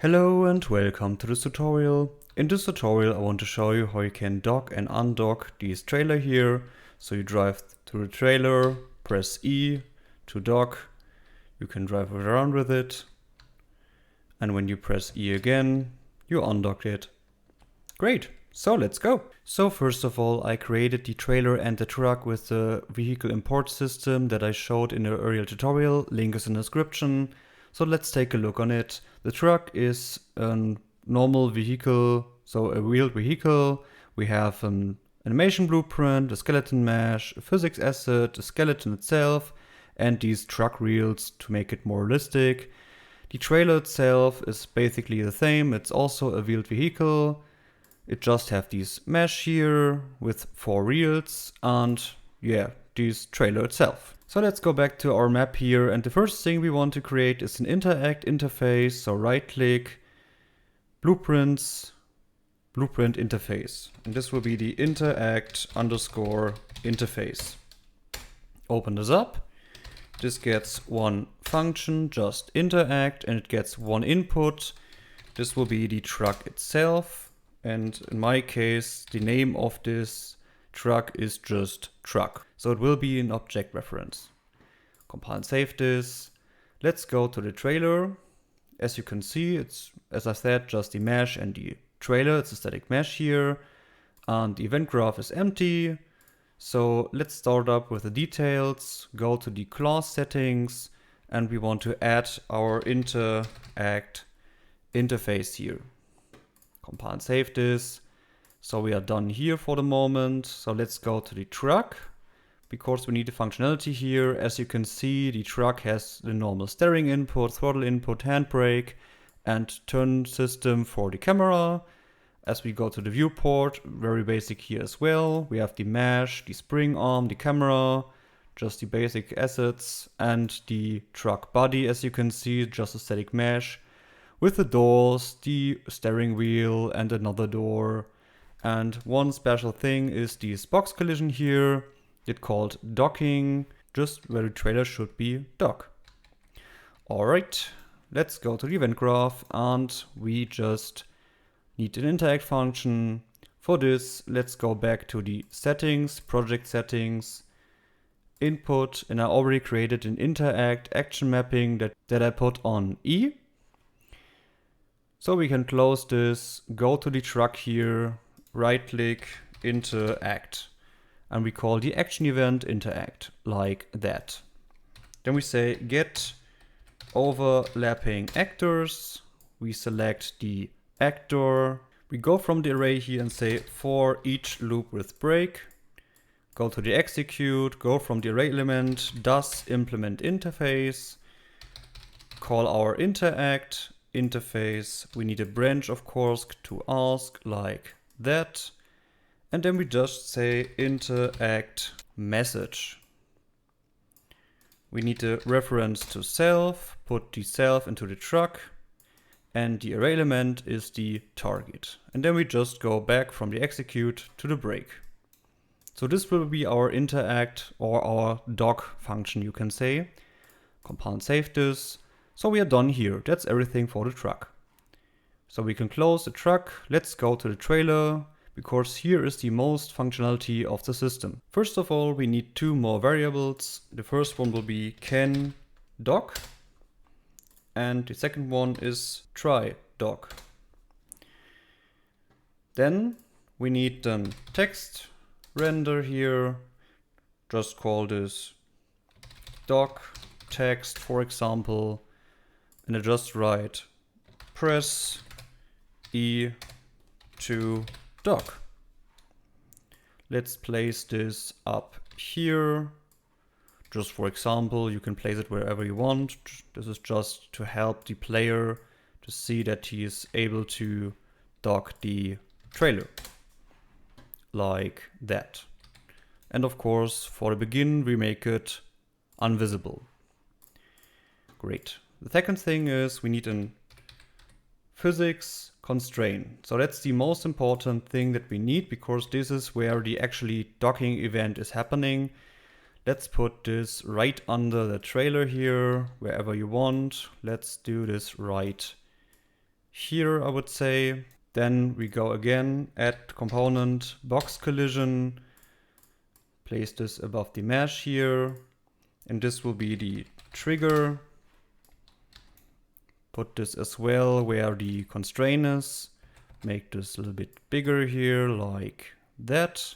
Hello and welcome to this tutorial. In this tutorial I want to show you how you can dock and undock this trailer here. So you drive to the trailer, press E to dock, you can drive around with it, and when you press E again, you undock it. Great, so let's go. So first of all, I created the trailer and the truck with the vehicle import system that I showed in the earlier tutorial. Link is in the description. So let's take a look on it. The truck is a normal vehicle, so a wheeled vehicle. We have an animation blueprint, a skeleton mesh, a physics asset, a skeleton itself, and these truck wheels to make it more realistic. The trailer itself is basically the same. It's also a wheeled vehicle. It just have these mesh here with 4 wheels and yeah, this trailer itself. So let's go back to our map here, and the first thing we want to create is an interact interface. So right click, blueprints, blueprint interface. And this will be the interact underscore interface. Open this up. This gets one function, just interact, and it gets one input. This will be the truck itself. And in my case, the name of this truck is just truck. So it will be an object reference. Compile and save this. Let's go to the trailer. As you can see, it's, as I said, just the mesh and the trailer. It's a static mesh here. And the event graph is empty. So let's start up with the details. Go to the class settings. And we want to add our interact interface here. Compile and save this. So we are done here for the moment. So let's go to the truck because we need the functionality here. As you can see, the truck has the normal steering input, throttle input, handbrake, and turn system for the camera. As we go to the viewport, very basic here as well. We have the mesh, the spring arm, the camera, just the basic assets, and the truck body, as you can see, just a static mesh with the doors, the steering wheel, and another door. And one special thing is this box collision here. It's called docking, just where the trailer should be dock. Alright, let's go to the event graph, and we just need an interact function. For this, let's go back to the settings, project settings, input, and I already created an interact action mapping that I put on E. So we can close this, go to the truck here, right click, interact, and we call the action event interact, like that. Then we say get overlapping actors, we select the actor, we go from the array here and say for each loop with break, go to the execute, go from the array element, does implement interface, call our interact interface, we need a branch of course to ask, like that, and then we just say interact message. We need a reference to self, put the self into the truck, and the array element is the target. And then we just go back from the execute to the break. So this will be our interact or our dock function, you can say. Compile and save this. So we are done here. That's everything for the truck. So we can close the truck. Let's go to the trailer, because here is the most functionality of the system. First of all, we need 2 more variables. The first one will be can dock, and the second one is try dock. Then we need an text render here. Just call this dock text, for example, and I just write press E to dock. Let's place this up here. Just for example, you can place it wherever you want. This is just to help the player to see that he is able to dock the trailer, like that. And of course, for the begin, we make it invisible. Great. The second thing is we need a physics constraint. So that's the most important thing that we need, because this is where the actually docking event is happening. Let's put this right under the trailer here, wherever you want. Let's do this right here, I would say. Then we go again, add component, box collision, place this above the mesh here, and this will be the trigger. Put this as well where the constraint is. Make this a little bit bigger here, like that.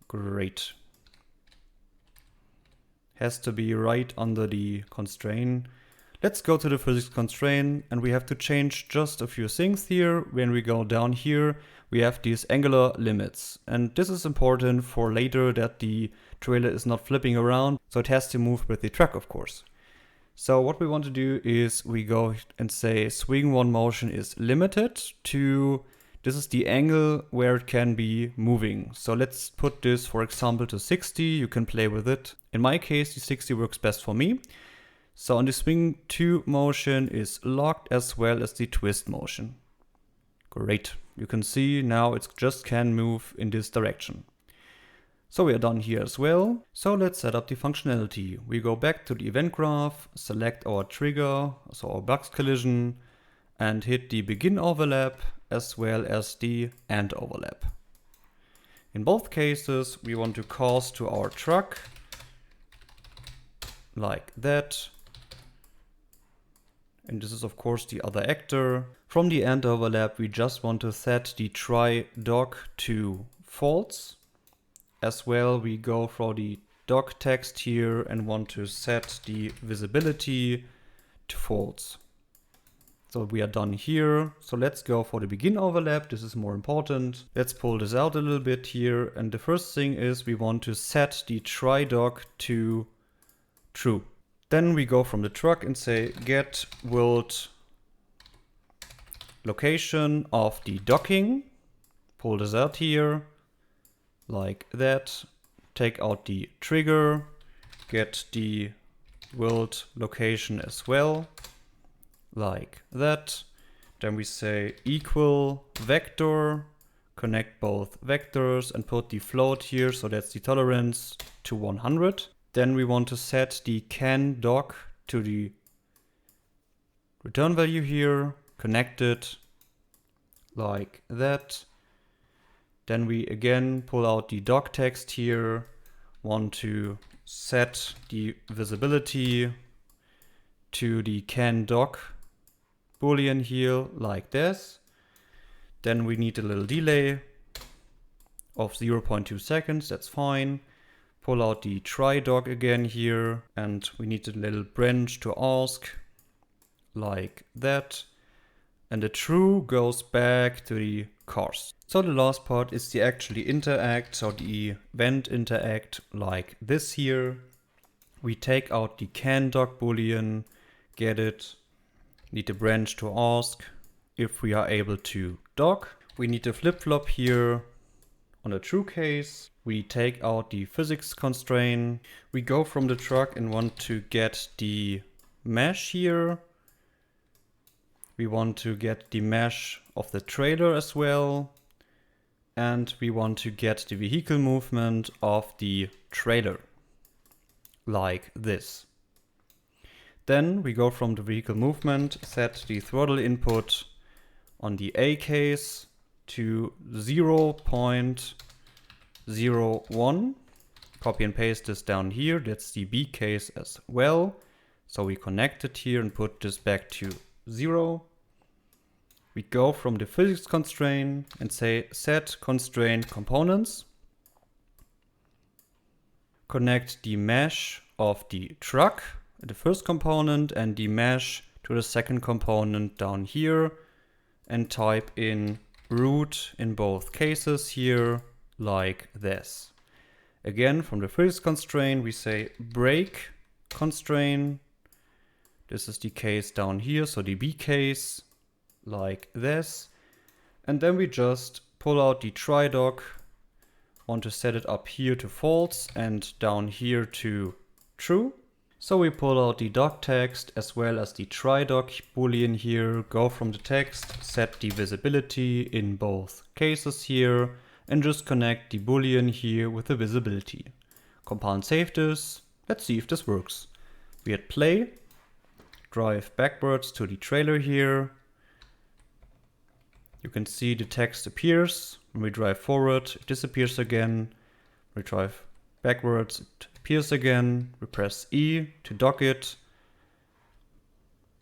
Great. Has to be right under the constraint. Let's go to the physics constraint, and we have to change just a few things here. When we go down here, we have these angular limits. And this is important for later that the trailer is not flipping around, so it has to move with the truck, of course. So what we want to do is we go and say swing one motion is limited to, this is the angle where it can be moving. So let's put this, for example, to 60. You can play with it. In my case, the 60 works best for me. So on the swing 2 motion is locked as well as the twist motion. Great. You can see now it just can move in this direction. So we are done here as well. So let's set up the functionality. We go back to the event graph, select our trigger, so our box collision, and hit the begin overlap as well as the end overlap. In both cases, we want to cause to our truck like that. And this is of course the other actor. From the end overlap, we just want to set the try dog to false. As well, we go for the dog text here and want to set the visibility to false. So we are done here. So let's go for the begin overlap. This is more important. Let's pull this out a little bit here. And the first thing is we want to set the try dog to true. Then we go from the truck and say get world location of the docking. Pull this out here. Like that, take out the trigger, get the world location as well, like that. Then we say equal vector, connect both vectors and put the float here, so that's the tolerance, to 100. Then we want to set the can dock to the return value here, connect it like that. Then we again pull out the doc text here, want to set the visibility to the can doc boolean here like this. Then we need a little delay of 0.2 seconds, that's fine. Pull out the try doc again here, and we need a little branch to ask like that. And the true goes back to the cars. So the last part is the actually interact, so the event interact like this here. We take out the can doc boolean, get it, need a branch to ask if we are able to dock. We need a flip-flop here on a true case. We take out the physics constraint. We go from the truck and want to get the mesh here. We want to get the mesh of the trailer as well. And we want to get the vehicle movement of the trailer, like this. Then we go from the vehicle movement, set the throttle input on the A case to 0.01. Copy and paste this down here. That's the B case as well. So we connect it here and put this back to 0. We go from the physics constraint and say set constraint components. Connect the mesh of the truck, the first component, and the mesh to the second component down here, and type in root in both cases here like this. Again, from the physics constraint, we say break constraint. This is the case down here, so the B case, like this. And then we just pull out the try doc, want to set it up here to false and down here to true. So we pull out the doc text as well as the try doc boolean here, go from the text, set the visibility in both cases here, and just connect the boolean here with the visibility. Compile and save this. Let's see if this works. We hit play, drive backwards to the trailer here, you can see the text appears. When we drive forward, it disappears again. We drive backwards, it appears again. We press E to dock it.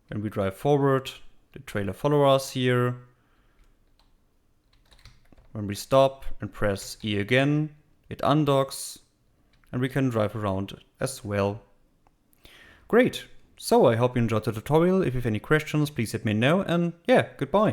When we drive forward, the trailer follows us here. When we stop and press E again, it undocks, and we can drive around as well. Great! So I hope you enjoyed the tutorial. If you have any questions, please let me know, and yeah, goodbye!